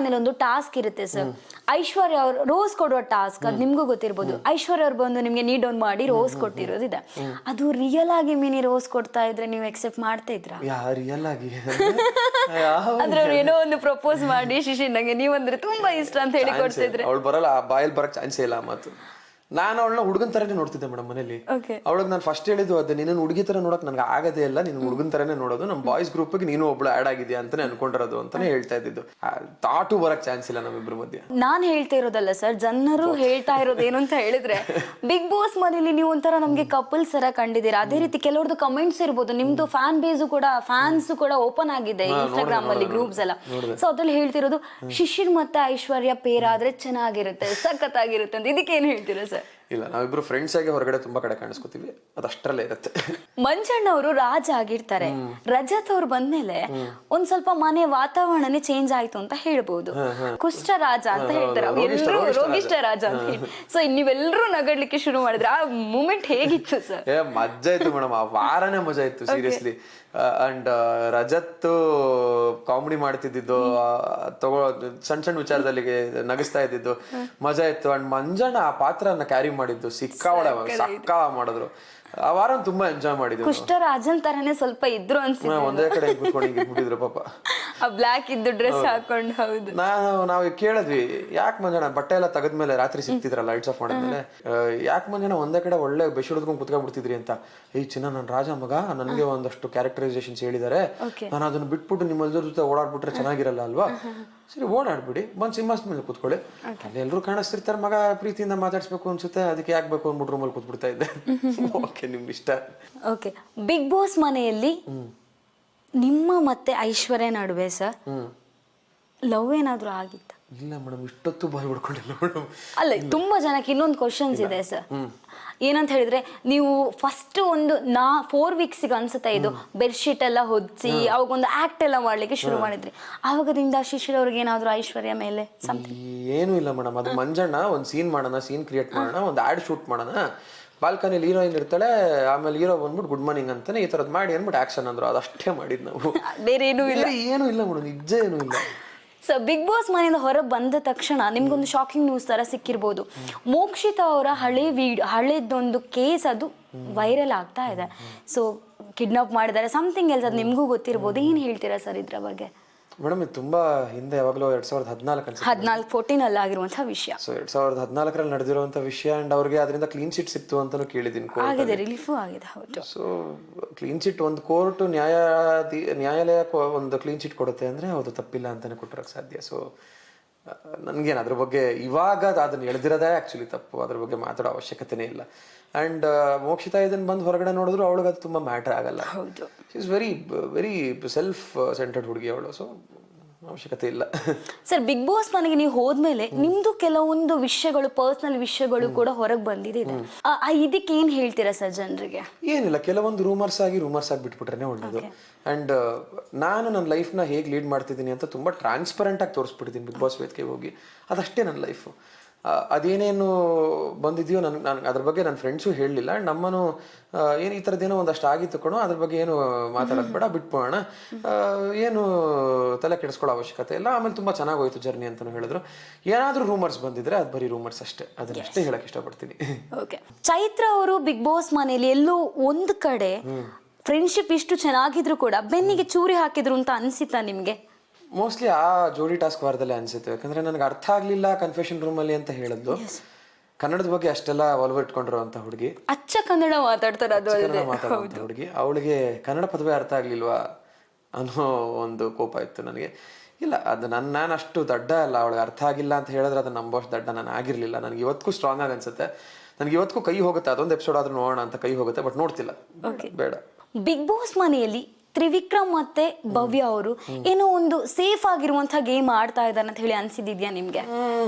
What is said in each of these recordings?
ಮನೇಲಿ ಒಂದು ಟಾಸ್ಕ್ ಇರುತ್ತೆ ಸರ್. ಐಶ್ವರ್ಯ ಅವ್ರು ರೋಸ್ ಕೊಡುವ ಟಾಸ್ಕ್, ಅದು ನಿಮ್ಗೂ ಗೊತ್ತಿರ್ಬೋದು. ಐಶ್ವರ್ಯ ಅವ್ರು ಬಂದು ನಿಮ್ಗೆ ನೀಡ್ ಡೌನ್ ಮಾಡಿ ರೋಸ್ ಕೊಟ್ಟಿರೋದಿದೆ. ಅದು ರಿಯಲ್ ಆಗಿ ಮಿನಿ ರೋಸ್ ಕೊಡ್ತಾ ಇದ್ರೆ ನೀವು ಎಕ್ಸೆಪ್ಟ್ ಮಾಡ್ತಾ ಇದ್ರಾ? ರಿಯಲ್ ಆಗಿ ಅಂದ್ರೆ ಅವ್ರು ಏನೋ ಒಂದು ಪ್ರಪೋಸ್ ಮಾಡಿ ಶಿಶಿರ್ ನಂಗೆ ನೀವಂದ್ರೆ ತುಂಬಾ ಇಷ್ಟ ಅಂತ ಹೇಳಿ ಕೊಡ್ತಿದ್ರೆ ಅವಳು ಬರಲ್ಲ, ಬಾಯಲ್ಲಿ ಬರಕ್ ಚಾನ್ಸೇ ಇಲ್ಲ ಆ ಮಾತು. ನಾನು ಅವಳನ್ನ ಹುಡುಗನ್ ತರನೇ ನೋಡ್ತಿದ್ದೆ ಮೇಡಮ್ ಮನೇಲಿ. ಅವಳಿಗೆ ನಾನು ಫಸ್ಟ್ ಹೇಳಿದ್ದು ಅದೇ, ನೀನು ಹುಡುಗಿ ತರ ನೋಡಕ್ ನನ್ಗೆ ಆಗದೇ ಇಲ್ಲ, ನೀನು ಹುಡುಗನ್ ತರನೇ ನೋಡೋದು, ನಮ್ಮ ಬಾಯ್ಸ್ ಗ್ರೂಪ್ಗೆ ನೀನು ಒಬ್ಳು ಆಡ್ ಆಗಿದ್ಯಾ ಅಂತಾನೆ ಅನ್ಕೊಂಡಿರೋದು ಅಂತಾನೆ ಹೇಳ್ತಾ ಇದ್ದಿದ್ದು. ತಾಟು ಬರಕ್ ಚಾನ್ಸ್ ಇಲ್ಲ ನಮ್ಮಿಬ್ರ ಮಧ್ಯೆ. ನಾನ್ ಹೇಳ್ತಾ ಇರೋದಲ್ಲ ಸರ್, ಜನರು ಹೇಳ್ತಾ ಇರೋದು ಏನು ಅಂತ ಹೇಳಿದ್ರೆ, ಬಿಗ್ ಬಾಸ್ ಮನೇಲಿ ನೀವು ಒಂಥರ ನಮ್ಗೆ ಕಪಲ್ಸ್ ತರ ಕಂಡಿದ್ದೀರಾ. ಅದೇ ರೀತಿ ಕೆಲವ್ರದ್ದು ಕಮೆಂಟ್ಸ್ ಇರ್ಬೋದು, ನಿಮ್ದು ಫ್ಯಾನ್ ಬೇಸು ಕೂಡ, ಫ್ಯಾನ್ಸ್ ಕೂಡ ಓಪನ್ ಆಗಿದೆ ಇನ್ಸ್ಟಾಗ್ರಾಮ್ ಅಲ್ಲಿ ಗ್ರೂಪ್ಸ್ ಎಲ್ಲ. ಸೊ ಅದ್ರಲ್ಲಿ ಹೇಳ್ತಿರೋದು ಶಿಶಿರ್ ಮತ್ತೆ ಐಶ್ವರ್ಯ ಪೇರ್ ಆದ್ರೆ ಚೆನ್ನಾಗಿರುತ್ತೆ, ಸಖತ್ತಾಗಿರುತ್ತೆ ಅಂತ. ಇದಕ್ಕೆ ಏನ್ ಹೇಳ್ತೀರಾ ಸರ್? ಇಲ್ಲ, ನಾವಿಬ್ರು ಫ್ರೆಂಡ್ಸ್ ಆಗಿ ಹೊರಗಡೆ ತುಂಬಾ ಕಡೆ ಕಾಣಿಸ್ಕೊತೀವಿ, ಅದಷ್ಟರಲ್ಲೇ ಇರುತ್ತೆ. ಮಂಜಣ್ಣ ಅವರು ರಾಜ ಆಗಿರ್ತಾರೆ, ರಜತ್ ಅವ್ರು ಬಂದ್ಮೇಲೆ ಒಂದ್ ಸ್ವಲ್ಪ ಮನೆ ವಾತಾವರಣನೇ ಚೇಂಜ್ ಆಯ್ತು ಅಂತ ಹೇಳ್ಬೋದು. ಕುಷ್ಠ ರಾಜ ಅಂತ ಹೇಳ್ತಾರೆ, ಎಲ್ಲರೂ ರೋಗಿಷ್ಠ ರಾಜ ಅಂತ ಹೇಳಿ. ಸೊ ನೀವೆಲ್ಲರೂ ನಗಡ್ಲಿಕ್ಕೆ ಶುರು ಮಾಡಿದ್ರೆ ಆ ಮೂಮೆಂಟ್ ಹೇಗಿತ್ತು ಸರ್? ಮಜಾ ಇತ್ತು ಮೇಡಮ್, ಆ ವಾರನೇ ಮಜಾ ಇತ್ತು ಸೀರಿಯಸ್ಲಿ. ಅಂಡ್ ರಜತ್ ಕಾಮಿಡಿ ಮಾಡ್ತಿದ್ದು, ಸಣ್ಣ ಸಣ್ಣ ವಿಚಾರದಲ್ಲಿ ನಗಿಸ್ತಾ ಇದ್ದಿದ್ದು ಮಜಾ ಇತ್ತು. ಅಂಡ್ ಮಂಜಣ್ಣ ಆ ಪಾತ್ರನ ಕ್ಯಾರಿ ಮಾಡಿದ್ದು ಸಕ್ಕ ಮಾಡಿದ್ರು. ಆ ವಾರ ತುಂಬಾ ಎಂಜಾಯ್ ಮಾಡಿದ್ವಿ. ಕುಷ್ಠರಾಜನ್ ತರನೇ ಸ್ವಲ್ಪ ಇದ್ರು ಅನ್ಸುತ್ತೆ, ಒಂದೇ ಕಡೆ ಕೂತ್ಕೊಂಡಿದ್ರು ಪಾಪ, ಆ ಬ್ಲಾಕ್ ಇದ್ದು ಡ್ರೆಸ್ ಹಾಕೊಂಡು. ಹೌದು, ನಾವು ಕೇಳಿದ್ವಿ, ಯಾಕೆ ಮಂಜಣ್ಣ ಬಟ್ಟೆ ಎಲ್ಲ ತೆಗೆದ್ಮೇಲೆ ರಾತ್ರಿ ಸಿಗ್ತಿದ್ರಲ್ಲ ಲೈಟ್ಸ್ ಆಫ್ ಮಾಡಿದ್ಮೇಲೆ, ಯಾಕೆ ಮಂಜಣ್ಣ ಒಂದೇ ಕಡೆ ಒಳ್ಳೆ ಬೆಶ್ ಹಿಡಿದ್ಕೊಂಡು ಕುತ್ಕೊಂಡ್ಬಿಡ್ತಿದ್ರಿ ಅಂತ. ಈ ಚಿನ್ನ ನನ್ನ ರಾಜ ಮಗ, ನನಗೆ ಒಂದಷ್ಟು ಕ್ಯಾರೆಕ್ಟರೈಸೇಷನ್ಸ್ ಹೇಳಿದ್ದಾರೆ, ನಾನು ಅದನ್ನ ಬಿಟ್ಬಿಟ್ಟು ನಿಮ್ಮ ಜೊತೆ ಓಡಾಡ್ಬಿಟ್ರೆ ಚೆನ್ನಾಗಿರಲ್ಲ ಅಲ್ವಾ, ಸರಿ ಓಡಾಡ್ಬಿಡಿ, ಬಂದ್ ಸಿಂಹಾಸನ ಮೇಲೆ ಕೂತ್ಕೊಳ್ಳಿ, ಅಲ್ಲಿ ಎಲ್ರು ಕಾಣಿಸ್ತಿರ್ತಾರೆ, ಮಗ ಪ್ರೀತಿಯಿಂದ ಮಾತಾಡ್ಸ್ಬೇಕು ಅನ್ಸುತ್ತೆ, ಅದಕ್ಕೆ ಯಾಕೆ ಬೇಕು ಅಂದ್ಬಿಟ್ಟು ರೂಮಲ್ಲಿ ಕೂತ್ಬಿಡ್ತಾ ಇದ್ದೆ. ಓಕೆ, ನಿಮ್ಗೆ ಇಷ್ಟ. ಓಕೆ, ಬಿಗ್ ಬಾಸ್ ಮನೆಯಲ್ಲಿ ನಿಮ್ಮ ಮತ್ತೆ ಐಶ್ವರ್ಯ ನಡುವೆ ಸರ್ ಲವ್ ಏನಾದ್ರು ಆಗಿತ್ತ? ಇಲ್ಲ ಮೇಡಮ್, ಇಷ್ಟೊತ್ತು ಬಾಯ್ ಬಿಡ್ಕೊಂಡಿಲ್ಲ ಮೇಡಮ್. ಅಲ್ಲ, ತುಂಬಾ ಜನಕ್ಕೆ ಇನ್ನೊಂದು ಕ್ವಶನ್ಸ್ ಇದೆ ಸರ್. ಏನಂತ ಹೇಳಿದ್ರೆ, ನೀವು ಫಸ್ಟ್ ಒಂದು 4 weeks ಅನ್ಸುತ್ತೆ ಇದು ಬೆಡ್ಶೀಟ್ ಎಲ್ಲ ಹೊದಿಸಿ ಅವಾಗ ಒಂದು ಆಕ್ಟ್ ಎಲ್ಲ ಮಾಡ್ಲಿಕ್ಕೆ ಶುರು ಮಾಡಿದ್ರಿ. ಆವಾಗದಿಂದ ಶಿಶಿರ್ ಅವ್ರಿಗೆ ಏನಾದ್ರು ಐಶ್ವರ್ಯ ಮೇಲೆ ಏನು ಇಲ್ಲ ಮೇಡಮ್. ಅದು ಮಂಜಣ್ಣ ಒಂದು ಸೀನ್ ಮಾಡೋಣ, ಸೀನ್ ಕ್ರಿಯೇಟ್ ಮಾಡೋಣ, ಒಂದು ಆಡ್ ಶೂಟ್ ಮಾಡೋಣ, ಬಾಲ್ಕನಿಯಲ್ಲಿ ಹೀರೋಯಿನ್ ಇರ್ತಾಳೆ, ಆಮೇಲೆ ಹೀರೋ ಬಂದ್ಬಿಟ್ಟು ಗುಡ್ ಮಾರ್ನಿಂಗ್ ಅಂತಾನೆ ಈ ತರದ್ ಮಾಡಿ ಅಂದ್ಬಿಟ್ಟು ಆಕ್ಷನ್ ಅಂದ್ರು, ಅದಷ್ಟೇ ಮಾಡಿದ್ ನಾವು. ಬೇರೆ ಏನು ಇಲ್ಲ, ಏನು ಇಲ್ಲ ಮೇಡಮ್, ನಿಜ ಏನು ಇಲ್ಲ. ಸೊ ಬಿಗ್ ಬಾಸ್ ಮನೆಯಿಂದ ಹೊರ ಬಂದ ತಕ್ಷಣ ನಿಮ್ಗೊಂದು ಶಾಕಿಂಗ್ ನ್ಯೂಸ್ ತರ ಸಿಕ್ಕಿರ್ಬೋದು. ಮೋಕ್ಷಿತಾ ಅವರ ಹಳೇದೊಂದು ಕೇಸ್ ಅದು ವೈರಲ್ ಆಗ್ತಾ ಇದೆ. ಸೊ ಕಿಡ್ನಾಪ್ ಮಾಡಿದ್ದಾರೆ, ಸಮಥಿಂಗ್ ಎಲ್ಸ್, ಅದು ನಿಮ್ಗೂ ಗೊತ್ತಿರ್ಬೋದು. ಏನ್ ಹೇಳ್ತೀರಾ ಸರ್ ಇದ್ರ ಬಗ್ಗೆ? ಮೇಡಮ್, ಇದು ತುಂಬಾ ಹಿಂದೆ ಯಾವಾಗಲೂ 2014 ಅಲ್ಲಿ ಆಗಿರುವಂತಹ ವಿಷಯ. ಸೊ 2014 ನಡೆದಿರುವಂತಹ ವಿಷಯ. ಅಂಡ್ ಅವ್ರಿಗೆ ಅದರಿಂದ ಕ್ಲೀನ್ ಚಿಟ್ ಸಿಕ್ತು ಅಂತಾನು ಕೇಳಿದೀನಿ. ಆಗಿದೆ, ರಿಲೀಫ್ ಆಗಿದೆ. ಹೌದು. ಸೊ ಕ್ಲೀನ್ ಚಿಟ್, ಒಂದು ಕೋರ್ಟ್ ನ್ಯಾಯಾಲಯ ಒಂದು ಕ್ಲೀನ್ ಚಿಟ್ ಕೊಡುತ್ತೆ ಅಂದ್ರೆ ಹೌದು, ತಪ್ಪಿಲ್ಲ ಅಂತಾನೆ ಕೊಟ್ಟಿರಕ್ ಸಾಧ್ಯ. ಸೊ ನನ್ಗೇನು ಅದ್ರ ಬಗ್ಗೆ ಇವಾಗ ಅದನ್ನ ಎಳೆದಿರೋದೇ ಆಕ್ಚುಲಿ ತಪ್ಪು, ಅದ್ರ ಬಗ್ಗೆ ಮಾತಾಡೋ ಅವಶ್ಯಕತೆನೇ ಇಲ್ಲ. ಅಂಡ್ ಮೋಕ್ಷಿತಾ ಇದನ್ನ ಬಂದು ಹೊರಗಡೆ ನೋಡಿದ್ರು ಅವಳಿಗೆ ಅದು ತುಂಬಾ ಮ್ಯಾಟರ್ ಆಗಲ್ಲ. Is very very self centered ಹುಡುಗಿ ಅವಳು. ಸೊ ಅವಶ್ಯಕತೆ ಇಲ್ಲ. ಸರ್, ಬಿಗ್ ಬಾಸ್ ಮನೆಗೆ ನೀವು ಹೋದ್ಮೇಲೆ ನಿಮ್ದು ಕೆಲವೊಂದು ವಿಷಯಗಳು, ಪರ್ಸನಲ್ ವಿಷಯಗಳು ಕೂಡ ಹೊರಗೆ ಬಂದಿದೆ. ಇದಕ್ಕೆ ಏನ್ ಹೇಳ್ತೀರಾ ಸರ್ ಜನರಿಗೆ? ಏನಿಲ್ಲ, ಕೆಲವೊಂದು ರೂಮರ್ಸ್ ಆಗಿ ಬಿಟ್ಬಿಟ್ರೆ ಒಳ್ಳೇದು. ಅಂಡ್ ನಾನು ನನ್ನ ಲೈಫ್ನ ಹೇಗೆ ಲೀಡ್ ಮಾಡ್ತಿದ್ದೀನಿ ಅಂತ ತುಂಬಾ ಟ್ರಾನ್ಸ್ಪರೆಂಟ್ ಆಗಿ ತೋರಿಸ್ಬಿಟ್ಟಿದ್ದೀನಿ ಬಿಗ್ ಬಾಸ್ ವೇದಿಕೆಗೆ ಹೋಗಿ. ಅದಷ್ಟೇ ನನ್ನ ಲೈಫು. ಅದೇನೇನು ಬಂದಿದೆಯೋ ನಾನು ಅದ್ರ ಬಗ್ಗೆ ನನ್ನ ಫ್ರೆಂಡ್ಸು ಹೇಳಲಿಲ್ಲ. ನಮ್ಮನು ಏನು ಈ ಥರದ್ದೇನೋ ಒಂದಷ್ಟು ಆಗಿತ್ತು ಕಣೋ, ಅದ್ರ ಬಗ್ಗೆ ಏನು ಮಾತಾಡೋದು ಬೇಡ, ಬಿಟ್ಬೋಣ, ಏನು ತಲೆ ಕೆಡಿಸ್ಕೊಳ್ಳೋ ಅವಶ್ಯಕತೆ ಇಲ್ಲ. ಆಮೇಲೆ ತುಂಬ ಚೆನ್ನಾಗಿ ಹೋಯ್ತು ಜರ್ನಿ ಅಂತಲೂ ಹೇಳಿದ್ರು. ಏನಾದರೂ ರೂಮರ್ಸ್ ಬಂದಿದ್ರೆ ಅದು ಬರೀ ರೂಮರ್ಸ್ ಅಷ್ಟೇ, ಅದನ್ನಷ್ಟೇ ಹೇಳಕ್ಕೆ ಇಷ್ಟಪಡ್ತೀನಿ. ಓಕೆ, ಚೈತ್ರ ಅವರು ಬಿಗ್ ಬಾಸ್ ಮನೇಲಿ ಎಲ್ಲೋ ಒಂದು ಕಡೆ ಫ್ರೆಂಡ್ಶಿಪ್ ಇಷ್ಟು ಚೆನ್ನಾಗಿದ್ರು ಕೂಡ ಬೆನ್ನಿಗೆ ಚೂರಿ ಹಾಕಿದ್ರು ಅಂತ ಅನ್ಸಿತಾ ನಿಮ್ಗೆ? ಮೋಸ್ಟ್ಲಿ ಆ ಜೋಡಿ ಟಾಸ್ಕ್ ವಾರದಲ್ಲೇ ಅನ್ಸುತ್ತೆ. ಯಾಕಂದ್ರೆ ನನಗೆ ಅರ್ಥ ಆಗ್ಲಿಲ್ಲ ಕನ್ಫೆಷನ್ ರೂಮ್ ಅಲ್ಲಿ ಅಂತ ಹೇಳಿದ್ಲು. ಕನ್ನಡದ ಬಗ್ಗೆ ಅಷ್ಟೆಲ್ಲ ಒಲವು ಇಟ್ಕೊಂಡಿರೋ ಅಂತ ಹುಡುಗಿ, ಅಚ್ಚ ಕನ್ನಡ ಮಾತಾಡ್ತಾರೆ ಹುಡುಗಿ, ಅವಳಿಗೆ ಕನ್ನಡ ಪದವೇ ಅರ್ಥ ಆಗ್ಲಿಲ್ವಾ ಅನ್ನೋ ಒಂದು ಕೋಪ ಇತ್ತು ನನಗೆ. ಇಲ್ಲ, ಅದು ನಾನು ಅಷ್ಟು ದಡ್ಡ ಅಲ್ಲ, ಅವಳಿಗೆ ಅರ್ಥ ಆಗಿಲ್ಲ ಅಂತ ಹೇಳಿದ್ರೆ ಅದನ್ನ ನಂಬೋಷ್ಟು ದಡ್ಡ ನಾನು ಆಗಿರ್ಲಿಲ್ಲ. ನನಗೆ ಇವತ್ತಿಗೂ ಸ್ಟ್ರಾಂಗ್ ಆಗಿ ಅನ್ಸುತ್ತೆ, ನನಗೆ ಇವತ್ತಿಗೂ ಕೈ ಹೋಗುತ್ತೆ, ಅದೊಂದು ಎಪಿಸೋಡ್ ಆದ್ರೂ ನೋಡೋಣ ಅಂತ ಕೈ ಹೋಗುತ್ತೆ, ಬಟ್ ನೋಡ್ತಿಲ್ಲ, ಬೇಡ. ಬಿಗ್ ಬಾಸ್ ಮನೆಯಲ್ಲಿ ತ್ರಿವಿಕ್ರಮ್ ಮತ್ತೆ ಭವ್ಯ ಅವರು ಏನೋ ಒಂದು ಸೇಫ್ ಆಗಿರುವಂತಹ ಗೇಮ್ ಆಡ್ತಾ ಇದ್ದಾರೆ ಅಂತ ಹೇಳಿ ಅನ್ಸಿದ್ಯಾ ನಿಮ್ಗೆ?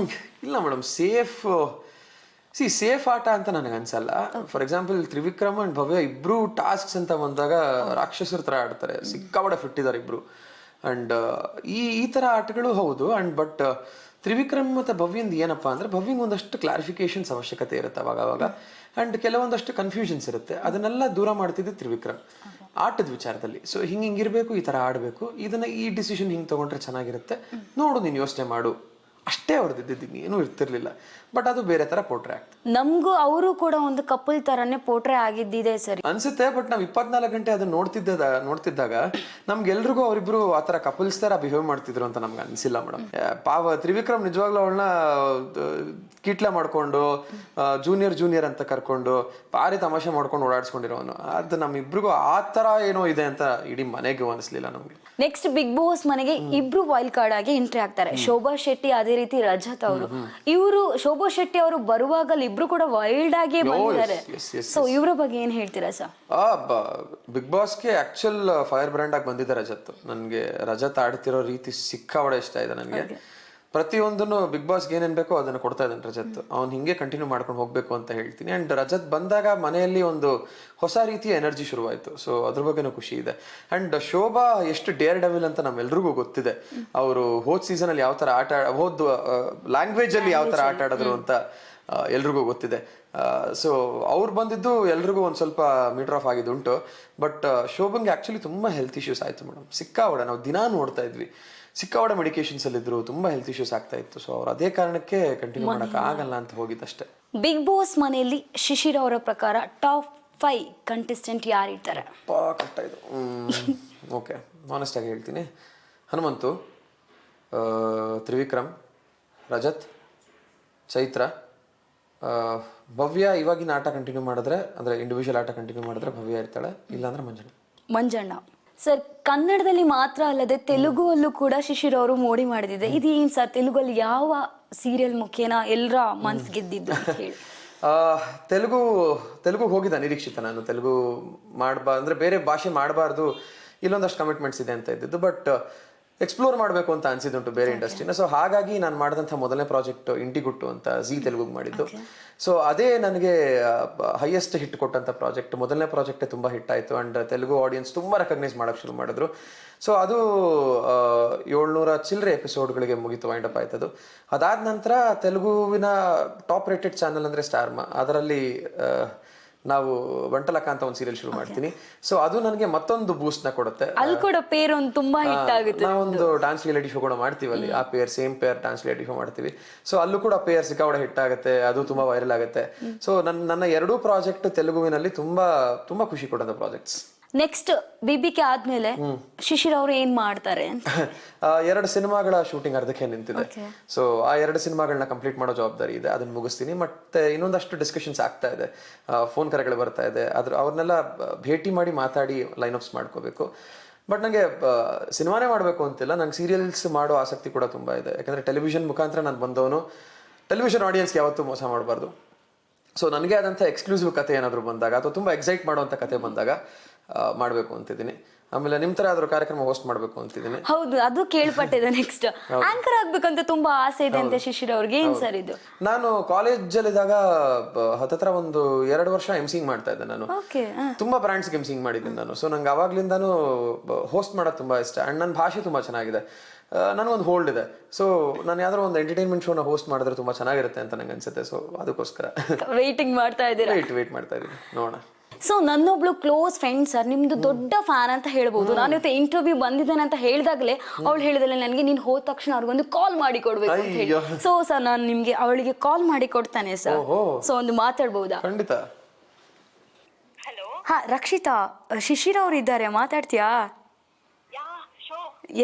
ಇಲ್ಲ ಮೇಡಮ್, ಸೇಫ್ ಆಟ ಅಂತ ನನಗೆ ಅನ್ಸಲ್ಲ. ಫಾರ್ ಎಕ್ಸಾಂಪಲ್ ತ್ರಿವಿಕ್ರಮ್ ಅಂಡ್ ಭವ್ಯ ಇಬ್ರು ಟಾಸ್ಕ್ಸ್ ಅಂತ ಬಂದಾಗ ರಾಕ್ಷಸರ ತರ ಆಡ್ತಾರೆ, ಸಿಕ್ಕಾಪಟ್ಟೆ ಫಿಟ್ ಇದ್ದಾರೆ ಇಬ್ರು. ಅಂಡ್ ಈ ತರ ಆಟಗಳು ಹೌದು. ಅಂಡ್ ಬಟ್ ತ್ರಿವಿಕ್ರಮ್ ಮತ್ತು ಭವ್ಯಂದು ಏನಪ್ಪ ಅಂದರೆ ಭವ್ಯಂಗೆ ಒಂದಷ್ಟು ಕ್ಲಾರಿಫಿಕೇಶನ್ಸ್ ಅವಶ್ಯಕತೆ ಇರುತ್ತೆ ಅವಾಗ ಆ್ಯಂಡ್ ಕೆಲವೊಂದಷ್ಟು ಕನ್ಫ್ಯೂಷನ್ಸ್ ಇರುತ್ತೆ, ಅದನ್ನೆಲ್ಲ ದೂರ ಮಾಡ್ತಿದ್ದು ತ್ರಿವಿಕ್ರಮ್ ಆಟದ ವಿಚಾರದಲ್ಲಿ. ಸೊ ಹಿಂಗಿರಬೇಕು, ಈ ಥರ ಆಡಬೇಕು, ಈ ಡಿಸಿಷನ್ ಹಿಂಗೆ ತೊಗೊಂಡ್ರೆ ಚೆನ್ನಾಗಿರುತ್ತೆ, ನೋಡು ನೀನು ಯೋಚನೆ ಮಾಡು, ಅಷ್ಟೇ ಅವ್ರದ್ದು ಏನೂ ಇರ್ತಿರ್ಲಿಲ್ಲ. ಬಟ್ ಅದು ಬೇರೆ ತರ ಪೋಟ್ರೆ ಆಗ್ತದೆ. ನಮಗೂ ಅವರು ಕೂಡ ಒಂದು ಕಪಲ್ ತರನೇ ಪೋಟ್ರೆ ಆಗಿದ್ದಿದೆ ಸರಿ ಅನ್ಸುತ್ತೆ. ಬಟ್ ನಾವು 24 ಗಂಟೆ ಅದನ್ನ ನೋಡ್ತಿದ್ದಾಗ ನಮ್ಗೆಲ್ರಿಗೂ ಅವರಿಬ್ರು ಆ ತರ ಕಪಲ್ಸ್ ತರ ಬಿಹೇವ್ ಮಾಡ್ತಿದ್ರು ಅಂತ ನಮ್ಗೆ ಅನ್ಸಿಲ್ಲ ಮೇಡಮ್. ತ್ರಿವಿಕ್ರಮ್ ನಿಜವಾಗ್ಲೂ ಅವಳನ್ನ ಕಿಟ್ಲ ಮಾಡ್ಕೊಂಡು ಜೂನಿಯರ್ ಅಂತ ಕರ್ಕೊಂಡು ಭಾರಿ ತಮಾಷೆ ಮಾಡ್ಕೊಂಡು ಓಡಾಡ್ಸ್ಕೊಂಡಿರೋನು. ಅದು ನಮ್ಮಿಬ್ರಿಗೂ ಆ ತರ ಏನೋ ಇದೆ ಅಂತ ಇಡೀ ಮನೆಗೆ ಅನಿಸ್ಲಿಲ್ಲ ನಮ್ಗೆ. ನೆಕ್ಸ್ಟ್ ಬಿಗ್ ಬಾಸ್ ಮನೆಗೆ ಇಬ್ರು ವೈಲ್ಡ್ ಕಾರ್ಡ್ ಆಗಿ ಎಂಟ್ರಿ ಆಗ್ತಾರೆ. ಶೋಭಾ ಶೆಟ್ಟಿ ಅದೇ ರೀತಿ ರಜತ್ ಅವರು. ಇವರು ಶೋಭಾ ಶೆಟ್ಟಿ ಅವರು ಬರುವಾಗಲೂ ಇಬ್ರು ಕೂಡ ವೈಲ್ಡ್ ಆಗಿ ಬಂದಿದ್ದಾರೆ. ಸೊ ಇವರ ಬಗ್ಗೆ ಏನ್ ಹೇಳ್ತೀರಾ ಸರ್? ಬಿಗ್ ಬಾಸ್ಗೆ ಆಕ್ಚುಲ್ ಫೈರ್ ಬ್ರ್ಯಾಂಡ್ ಆಗಿ ಬಂದಿದೆ ರಜತ್. ನನ್ಗೆ ರಜತ್ ಆಡ್ತಿರೋ ರೀತಿ ಸಿಕ್ಕಾಪಟ್ಟೆ ಇಷ್ಟ ಇದೆ ನನಗೆ. ಪ್ರತಿಯೊಂದನ್ನು ಬಿಗ್ ಬಾಸ್ಗೆ ಏನೇನ್ ಬೇಕೋ ಅದನ್ನ ಕೊಡ್ತಾ ಇದ್ದಾನೆ ರಜತ್. ಅವ್ನು ಹಿಂಗೆ ಕಂಟಿನ್ಯೂ ಮಾಡ್ಕೊಂಡು ಹೋಗ್ಬೇಕು ಅಂತ ಹೇಳ್ತೀನಿ. ಅಂಡ್ ರಜತ್ ಬಂದಾಗ ಮನೆಯಲ್ಲಿ ಒಂದು ಹೊಸ ರೀತಿಯ ಎನರ್ಜಿ ಶುರುವಾಯಿತು. ಸೊ ಅದ್ರ ಬಗ್ಗೆನೂ ಖುಷಿ ಇದೆ. ಅಂಡ್ ಶೋಭಾ ಎಷ್ಟು ಡೇರ್ ಡೆವಿಲ್ ಅಂತ ನಮ್ಮೆಲ್ರಿಗೂ ಗೊತ್ತಿದೆ. ಅವರು ಹೋದ್ ಸೀಸನ್ ಅಲ್ಲಿ ಯಾವ ತರ ಹೋದ್ ಲ್ಯಾಂಗ್ವೇಜ್ ಅಲ್ಲಿ ಯಾವ ತರ ಆಟ ಆಡಿದ್ರು ಅಂತ ಎಲ್ರಿಗೂ ಗೊತ್ತಿದೆ. ಸೊ ಅವ್ರು ಬಂದಿದ್ದು ಎಲ್ರಿಗೂ ಒಂದ್ ಸ್ವಲ್ಪ ಮೀಟರ್ ಆಫ್ ಆಗಿದ್ದುಂಟು. ಬಟ್ ಶೋಭಂಗೆ ಆಕ್ಚುಲಿ ತುಂಬಾ ಹೆಲ್ತ್ ಇಶ್ಯೂಸ್ ಆಯ್ತು ಮೇಡಮ್. ಸಿಕ್ಕಾವಡೆ ನಾವು ದಿನಾ ನೋಡ್ತಾ ಇದ್ವಿ, ಸಿಕ್ಕಾವಡೆ ಮೆಡಿಕೇಶನ್ಸ್ ಅಲ್ಲಿ ಇದ್ರು, ತುಂಬಾ ಹೆಲ್ತ್ ಇಶ್ಯೂಸ್ ಆಗ್ತಾ ಇತ್ತು. ಸೊ ಅವ್ರು ಅದೇ ಕಾರಣಕ್ಕೆ ಕಂಟಿನ್ಯೂ ಮಾಡಕ್ ಆಗಲ್ಲ ಅಂತ ಹೋಗಿದ್ದಷ್ಟೇ. ಬಿಗ್ ಬಾಸ್ ಮನೆಯಲ್ಲಿ ಶಿಶಿರ್ ಅವರ ಪ್ರಕಾರ ಟಾಪ್ 5 ಕಂಟೆಸ್ಟೆಂಟ್ ಯಾರಿರ್ತಾರೆ? ಕಷ್ಟ ಇದು. ಓಕೆ, ಆನೆಸ್ಟ್ ಆಗಿ ಹೇಳ್ತೀನಿ. ಹನುಮಂತು, ತ್ರಿವಿಕ್ರಮ್, ರಜತ್, ಚೈತ್ರ, ಭವ್ಯ. ಇವಾಗಿನ ಆಟ ಕಂಟಿನ್ಯೂ ಮಾಡಿದ್ರೆ ಅಂದ್ರೆ ಇಂಡಿವಿಜುವಲ್ ಆಟ ಕಂಟಿನ್ಯೂ ಮಾಡಿದ್ರೆ ಭವ್ಯ ಇರ್ತಾಳೆ, ಇಲ್ಲಾಂದ್ರೆ ಮಂಜಣ್ಣ. ಸರ್, ಕನ್ನಡದಲ್ಲಿ ಮಾತ್ರ ಅಲ್ಲದೆ ತೆಲುಗು ಅಲ್ಲೂ ಕೂಡ ಶಿಶಿರ್ ಅವರು ಮೋಡಿ ಮಾಡಿದಿದೆ. ಇದು ಏನ್ ಸರ್, ತೆಲುಗಲ್ಲಿ ಯಾವ ಸೀರಿಯಲ್ ಮುಖೇನ ಎಲ್ಲರ ಮನ್ಸ್ ಗೆದ್ದಿದ್ದು ಹೇಳಿ? ತೆಲುಗು ಹೋಗಿದ್ದ ನಿರೀಕ್ಷಿತ. ನಾನು ತೆಲುಗು ಅಂದ್ರೆ ಬೇರೆ ಭಾಷೆ ಮಾಡಬಾರ್ದು, ಇಲ್ಲೊಂದಷ್ಟು ಕಮಿಟ್ಮೆಂಟ್ಸ್ ಇದೆ ಅಂತ ಇದ್ದಿದ್ದು. ಬಟ್ ಎಕ್ಸ್ಪ್ಲೋರ್ ಮಾಡಬೇಕು ಅಂತ ಅನ್ಸಿದ್ದುಂಟು ಬೇರೆ ಇಂಡಸ್ಟ್ರಿನ. ಸೊ ಹಾಗಾಗಿ ನಾನು ಮಾಡಿದಂಥ ಮೊದಲನೇ ಪ್ರಾಜೆಕ್ಟ್ ಇಂಟಿಗುಟ್ಟು ಅಂತ ಜಿ ತೆಲುಗುಗೆ ಮಾಡಿದ್ದು. ಸೊ ಅದೇ ನನಗೆ ಹೈಯೆಸ್ಟ್ ಹಿಟ್ ಕೊಟ್ಟಂಥ ಪ್ರಾಜೆಕ್ಟ್. ಮೊದಲನೇ ಪ್ರಾಜೆಕ್ಟೇ ತುಂಬ ಹಿಟ್ ಆಯಿತು. ಆ್ಯಂಡ್ ತೆಲುಗು ಆಡಿಯನ್ಸ್ ತುಂಬ ರೆಕಗ್ನೈಸ್ ಮಾಡೋಕ್ಕೆ ಶುರು ಮಾಡಿದ್ರು. ಸೊ ಅದು 700 ಚಿಲ್ಲರೆ ಎಪಿಸೋಡ್ಗಳಿಗೆ ಮುಗಿತು, ವೈಂಡ್ ಅಪ್ ಆಯ್ತದು. ಅದಾದ ನಂತರ ತೆಲುಗುವಿನ ಟಾಪ್ ರೇಟೆಡ್ ಚಾನಲ್ ಅಂದರೆ ಸ್ಟಾರ್ಮಾ, ಅದರಲ್ಲಿ ನಾವು ವಂಟಲಕ ಅಂತ ಒಂದು ಸೀರಿಯಲ್ ಶುರು ಮಾಡ್ತೀನಿ. ಸೊ ಅದು ನನಗೆ ಮತ್ತೊಂದು ಬೂಸ್ಟ್ ನ ಕೊಡುತ್ತೆ. ಅಲ್ಲಿ ಕೂಡ ಪೇರ್ ಒಂದು ತುಂಬಾ ಹಿಟ್ ಆಗುತ್ತೆ. ನಾವೊಂದು ಡಾನ್ಸ್ ರಿಯಾಲಿಟಿ ಶೋ ಕೂಡ ಮಾಡ್ತೀವಿ ಅಲ್ಲಿ, ಆ pair same pair dance reality show ಮಾಡ್ತೀವಿ. ಸೊ ಅಲ್ಲೂ ಕೂಡ ಪೇರ್ ಸಿಕ್ಕಾಪಟ್ಟೆ ಹಿಟ್ ಆಗುತ್ತೆ, ಅದು ತುಂಬಾ ವೈರಲ್ ಆಗುತ್ತೆ. ಸೊ ನನ್ನ ಎರಡೂ ಪ್ರಾಜೆಕ್ಟ್ ತೆಲುಗುವಿನಲ್ಲಿ ತುಂಬಾ ತುಂಬಾ ಖುಷಿ ಕೊಡೋದು ಪ್ರಾಜೆಕ್ಟ್ಸ್. ನೆಕ್ಸ್ಟ್ ಬಿಬಿಕೆ ಆದ್ಮೇಲೆ ಶಿಶಿರ್ ಅವರು ಏನ್ ಮಾಡ್ತಾರೆ? 2 ಸಿನಿಮಾಗಳ ಶೂಟಿಂಗ್ ಅರ್ಧಕ್ಕೆ ನಿಂತಿದೆ. ಸೊ ಆ 2 ಸಿನಿಮಾಗಳನ್ನ ಕಂಪ್ಲೀಟ್ ಮಾಡೋ ಜವಾಬ್ದಾರಿ ಇದೆ, ಅದನ್ನ ಮುಗಿಸ್ತೀನಿ. ಮತ್ತೆ ಇನ್ನೊಂದಷ್ಟು ಡಿಸ್ಕಷನ್ಸ್ ಆಗ್ತಾ ಇದೆ, ಫೋನ್ ಕರೆಗಳು ಬರ್ತಾ ಇದೆ. ಅವ್ರನ್ನೆಲ್ಲ ಭೇಟಿ ಮಾಡಿ ಮಾತಾಡಿ ಲೈನ್ ಅಪ್ಸ್ ಮಾಡ್ಕೋಬೇಕು. ಬಟ್ ನನಗೆ ಸಿನಿಮಾನೇ ಮಾಡಬೇಕು ಅಂತಿಲ್ಲ, ನಂಗೆ ಸೀರಿಯಲ್ಸ್ ಮಾಡೋ ಆಸಕ್ತಿ ಕೂಡ ತುಂಬಾ ಇದೆ. ಯಾಕಂದ್ರೆ ಟೆಲಿವಿಷನ್ ಮುಖಾಂತರ ನಾನು ಬಂದವನು, ಟೆಲಿವಿಷನ್ ಆಡಿಯನ್ಸ್ಗೆ ಯಾವತ್ತೂ ಮೋಸ ಮಾಡಬಾರ್ದು. ಸೊ ನನಗೆ ಆದಂಥ ಎಕ್ಸ್ಕ್ಲೂಸಿವ್ ಕತೆ ಏನಾದರೂ ಬಂದಾಗ ಅಥವಾ ತುಂಬ ಎಕ್ಸೈಟ್ ಮಾಡುವಂಥ ಕತೆ ಬಂದಾಗ ಮಾಡಬೇಕು ಅಂತಿದ್ದೀನಿ. ಆಮೇಲೆ ನಿಮ್ಮ ಥರ ಯಾವ್ದಾದ್ರು ಕಾರ್ಯಕ್ರಮ ಹೋಸ್ಟ್ ಮಾಡಬೇಕು ಅಂತಿದ್ದೀನಿ. ಹೌದು, ಅದು ಕೇಳ್ಪಟ್ಟಿದೆ. ನೆಕ್ಸ್ಟ್ ಆಂಕರ್ ಆಗ್ಬೇಕಂತ ತುಂಬಾ ಆಸೆ ಇದೆ ಅಂತ ಶಿಶಿರ್ ಅವ್ರಿಗೆ. ಏನ್ ಸರ್ ಇದು? ನಾನು ಕಾಲೇಜಲ್ಲಿದ್ದಾಗ ಹತ್ತತ್ರ ಒಂದು 2 ವರ್ಷ ಎಂಸಿಂಗ್ ಮಾಡ್ತಾ ಇದ್ದೆ ನಾನು. ತುಂಬಾ ಬ್ರ್ಯಾಂಡ್ಸ್ಗೆ ಎಂಸಿಂಗ್ ಮಾಡಿದ್ದೀನಿ ನಾನು. ಸೊ ನಂಗೆ ಅವಾಗ್ಲಿಂದಾನು ಹೋಸ್ಟ್ ಮಾಡೋದು ತುಂಬಾ ಇಷ್ಟ. ಅಂಡ್ ನನ್ನ ಭಾಷೆ ತುಂಬಾ ಚೆನ್ನಾಗಿದೆ, ನನಗೊಂದು ಹೋಲ್ಡ್ ಇದೆ. ಸೊ ನಾನು ಯಾವ್ದಾದ್ರು ಒಂದು ಎಂಟರ್ಟೈನ್ಮೆಂಟ್ ಶೋನ ಹೋಸ್ಟ್ ಮಾಡಿದ್ರೆ ತುಂಬಾ ಚೆನ್ನಾಗಿರುತ್ತೆ ಅಂತ ನಂಗೆ ಅನ್ಸುತ್ತೆ. ಸೊ ಅದಕ್ಕೋಸ್ಕರ ವೇಟ್ ಮಾಡ್ತಾ ಇದ್ದೀನಿ, ನೋಡೋಣ. ಸೊ ನನ್ನೊಬ್ಳು ಕ್ಲೋಸ್ ಫ್ರೆಂಡ್ ಸರ್, ನಿಮ್ದು ದೊಡ್ಡ ಫ್ಯಾನ್ ಅಂತ ಹೇಳ್ಬೋದು. ನಾನು ಇವತ್ತು ಇಂಟರ್ವ್ಯೂ ಬಂದಿದ್ದೇನೆ ಅಂತ ಹೇಳಿದಾಗಲೇ ಅವಳು ಹೇಳಿದಲ್ಲ ನನಗೆ, ನೀನು ಹೋದ ತಕ್ಷಣ ಅವ್ರಿಗೊಂದು ಕಾಲ್ ಮಾಡಿ ಕೊಡ್ಬೇಕು ಅಂತ ಹೇಳಿ. ಸೊ ಸರ್, ನಾನು ನಿಮ್ಗೆ ಅವಳಿಗೆ ಕಾಲ್ ಮಾಡಿ ಕೊಡ್ತಾನೆ ಸರ್. ಸೊ ಒಂದು ಮಾತಾಡ್ಬೋದಾ? ಖಂಡಿತ. ಹಾ, ರಕ್ಷಿತಾ, ಶಿಶಿರ್ ಅವ್ರು ಇದ್ದಾರೆ, ಮಾತಾಡ್ತೀಯಾ?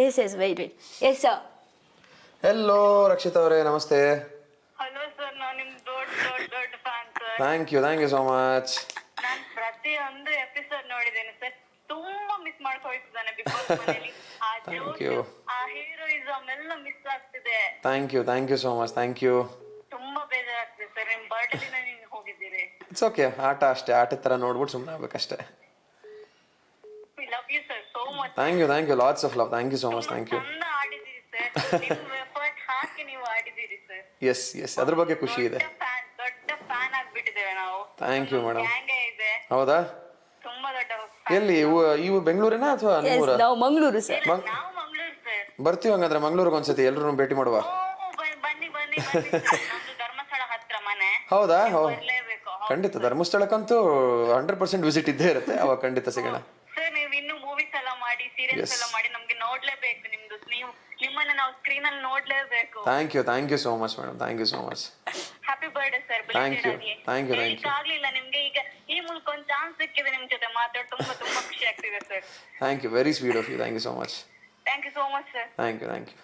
Yes wait yes sir. Hello Rakshita ಅವರೇ, ನಮಸ್ತೆ. ಹಲೋ ಸರ್, ನಾನು ನಿಮ್ ದೊಡ್ಡ fan sir. Thank you so much. ನಾನು ಪ್ರತಿಯೊಂದು ಎಪಿಸೋಡ್ ನೋಡಿದ್ದೇನೆ ಸರ್. ತುಂಬಾ ಮಿಸ್ ಮಾಡ್ಕೊಳ್ತಿದ್ದಾನೆ ಬಿಗ್ ಬಾಸ್ ಮನೆಯಲ್ಲಿ. ಆ ಹೀರೋಯಿಸಮ್ ಎಲ್ಲ ಮಿಸ್ ಆಗ್ತಿದೆ. Thank you so much. Thank you. ತುಂಬಾ ಬೇಜಾರಾಗ್ತಿದೆ ಸರ್. ನಿಮ್ ಬರ್ಡೇ ದಿನ ನೀವು ಹೋಗಿದ್ದೀರಿ. ಇಟ್ಸ್ ಓಕೆ, ಆಟ ಅಷ್ಟೇ, ಆಟದ ತರ ನೋಡ್ಬಿಟ್ಟು ಸುಮ್ಮನೆ ಆಗ್ಬೇಕಷ್ಟೇ. We love you sir so much. Thank you lots of love. Thank you so much. Thank you. ಚಂದ ಆಡಿದ್ದೀರಿ ಸರ್. ನೀವು ಎಫರ್ಟ್ ಹಾಕಿ ನೀವು ಆಡಿದ್ದೀರಿ ಸರ್. ಎಸ್ ಅದ್ರ ಬಗ್ಗೆ ಖುಷಿ ಇದೆ. ದೊಡ್ಡ ಫ್ಯಾನ್ ಆಗ್ಬಿಟ್ಟಿದ್ದೇವೆ ನಾವು. Thank you madam. ಹ್ಯಾಂಗೆ ಇದೆ? ಹೌದಾ? ತುಂಬಾ ದೊಡ್ಡ. ಎಲ್ಲಿ ಇವು ಬೆಂಗಳೂರಿನ ಅಥವಾ ನಿಮ್ಮೂರ? ನಾವು ಮಂಗಳೂರು ಸರ್. ನಾವು ಮಂಗಳೂರು ಸರ್. ಬರ್ತೀವಿ ಹಂಗಂದ್ರೆ ಮಂಗಳೂರಿಗೆ ಒಂದ್ಸತಿ ಎಲ್ಲರೂ ಭೇಟಿ ಮಾಡುವ. ಬನ್ನಿ ಬನ್ನಿ sir. ನಮ್ದು ಧರ್ಮಸ್ಥಳ ಹತ್ರ ಮನೆ. ಹೌದಾ? ಬರ್ಲೇಬೇಕು. ಖಂಡಿತ ಧರ್ಮಸ್ಥಳಕ್ಕಂತೂ 100% ವಿಸಿಟ್ ಇದ್ದೇ ಇರುತ್ತೆ, ಅವಾಗ ಖಂಡಿತ ಸಿಗೋಣ. ಸರ್ ನೀವು ಇನ್ನು ಮೂವೀಸ್ ಎಲ್ಲ ಮಾಡಿ, ಸೀರಿಯಲ್ಸ್ ಎಲ್ಲ ಮಾಡಿ, ನಮ್ಗೆ ನೋಡ್ಲೇಬೇಕು ನಿಮ್ದು. ನಿಮ್ಮನ್ನ ನಾವು ಸ್ಕ್ರೀನ್ ಅಲ್ಲಿ ನೋಡ್ಲೇಬೇಕು. Thank you so much madam, thank you so much. Happy birthday sir. Thank you. ಆಗ್ಲಿಲ್ಲ ನಿಮ್ಗೆ, ಈಗ ಈ ಮೂಲಕ ಒಂದು ಚಾನ್ಸ್ ಸಿಕ್ಕಿದೆ ನಿಮ್ ಜೊತೆ ಮಾತಾಡಿ, ತುಂಬಾ ಖುಷಿ ಆಗ್ತಿದೆ sir. Thank you, very sweet of you, thank you so much. Thank you so much sir. Thank you.